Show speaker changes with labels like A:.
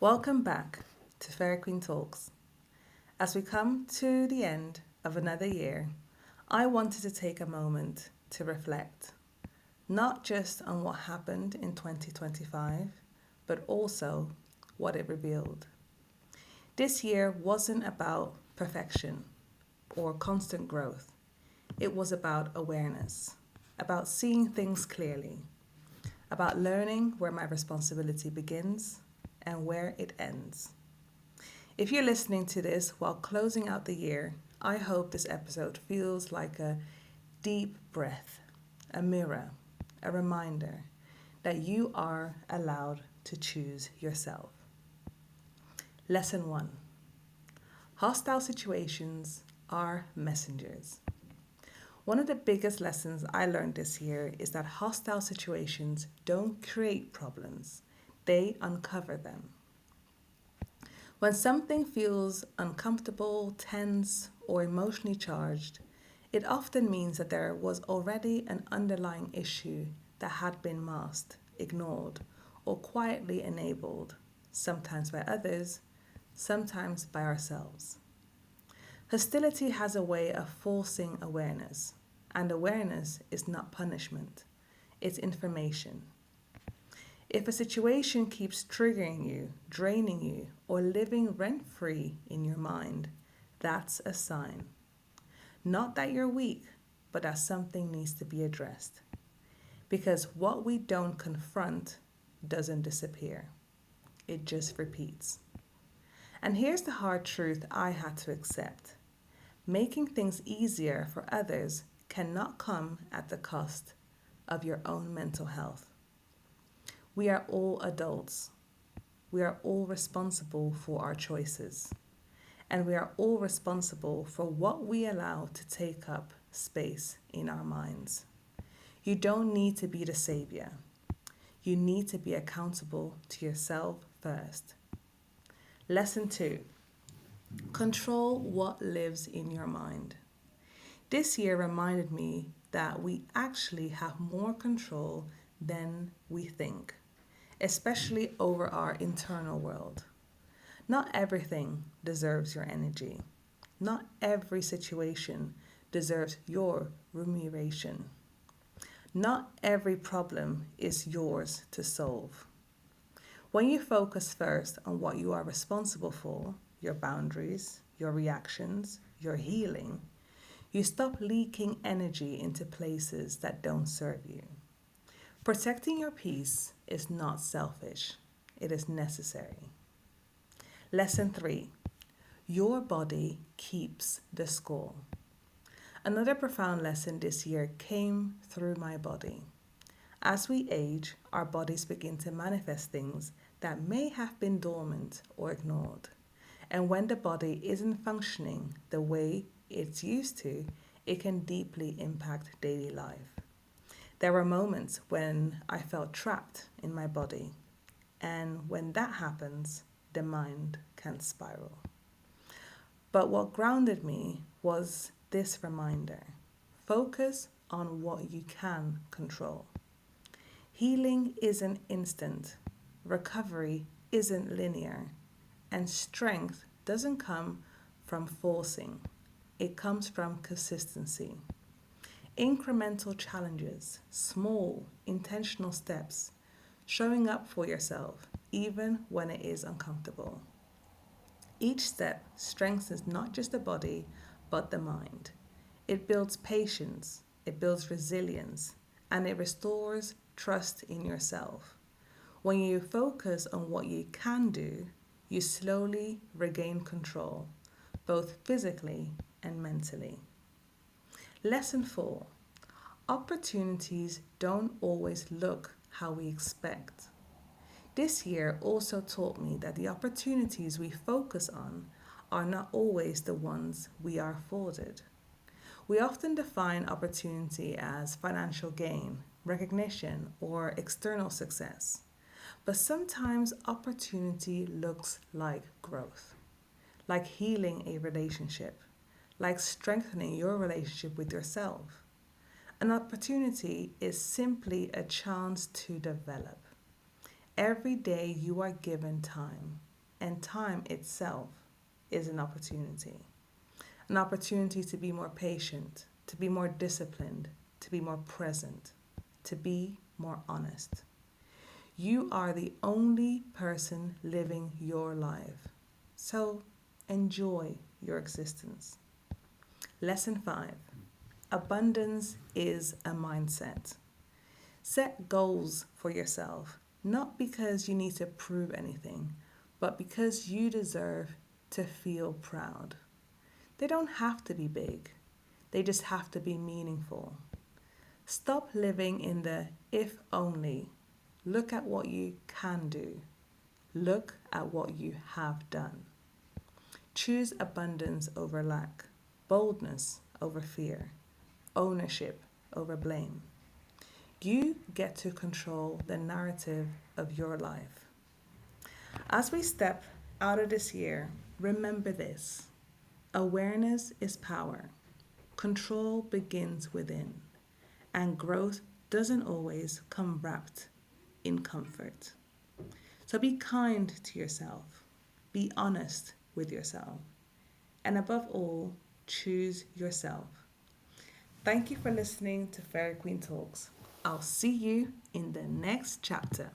A: Welcome back to Fairyqueen Talks. As we come to the end of another year, I wanted to take a moment to reflect, not just on what happened in 2025, but also what it revealed. This year wasn't about perfection or constant growth, it was about awareness, about seeing things clearly, about learning where my responsibility begins and where it ends. If you're listening to this while closing out the year, I hope this episode feels like a deep breath, a mirror, a reminder that you are allowed to choose yourself. Lesson 1. Hostile situations are messengers. One of the biggest lessons I learned this year is that hostile situations don't create problems, they uncover them. When something feels uncomfortable, tense, or emotionally charged, it often means that there was already an underlying issue that had been masked, ignored, or quietly enabled, sometimes by others, sometimes by ourselves. Hostility has a way of forcing awareness, and awareness is not punishment, it's information. If a situation keeps triggering you, draining you, or living rent free in your mind, that's a sign. Not that you're weak, but that something needs to be addressed. Because what we don't confront doesn't disappear, it just repeats. And here's the hard truth I had to accept: making things easier for others cannot come at the cost of your own mental health. We are all adults. We are all responsible for our choices. And we are all responsible for what we allow to take up space in our minds. You don't need to be the savior. You need to be accountable to yourself first. Lesson 2. Control what lives in your mind. This year reminded me that we actually have more control than we think, especially over our internal world. Not everything deserves your energy. Not every situation deserves your remuneration. Not every problem is yours to solve. When you focus first on what you are responsible for, your boundaries, your reactions, your healing, you stop leaking energy into places that don't serve you. Protecting your peace is not selfish, it is necessary. Lesson 3. Your body keeps the score. Another profound lesson this year came through my body. As we age, our bodies begin to manifest things that may have been dormant or ignored. And when the body isn't functioning the way it's used to, it can deeply impact daily life. There were moments when I felt trapped in my body, and when that happens, the mind can spiral. But what grounded me was this reminder: focus on what you can control. Healing isn't instant, recovery isn't linear, and strength doesn't come from forcing, it comes from consistency. Incremental challenges, small, intentional steps, showing up for yourself even when it is uncomfortable. Each step strengthens not just the body, but the mind. It builds patience, it builds resilience, and it restores trust in yourself. When you focus on what you can do, you slowly regain control, both physically and mentally. Lesson 4. Opportunities don't always look how we expect. This year also taught me that the opportunities we focus on are not always the ones we are afforded. We often define opportunity as financial gain, recognition, or external success. But sometimes opportunity looks like growth, like healing a relationship, like strengthening your relationship with yourself. An opportunity is simply a chance to develop. Every day you are given time, and time itself is an opportunity. An opportunity to be more patient, to be more disciplined, to be more present, to be more honest. You are the only person living your life. So enjoy your existence. Lesson 5. Abundance is a mindset. Set goals for yourself, not because you need to prove anything, but because you deserve to feel proud. They don't have to be big, they just have to be meaningful. Stop living in the if only. Look at what you can do. Look at what you have done. Choose abundance over lack, boldness over fear, ownership over blame. You get to control the narrative of your life. As we step out of this year, remember this: awareness is power, control begins within, and growth doesn't always come wrapped in comfort. So be kind to yourself, be honest with yourself, and above all, choose yourself. Thank you for listening to Fairyqueen Talks. I'll see you in the next chapter.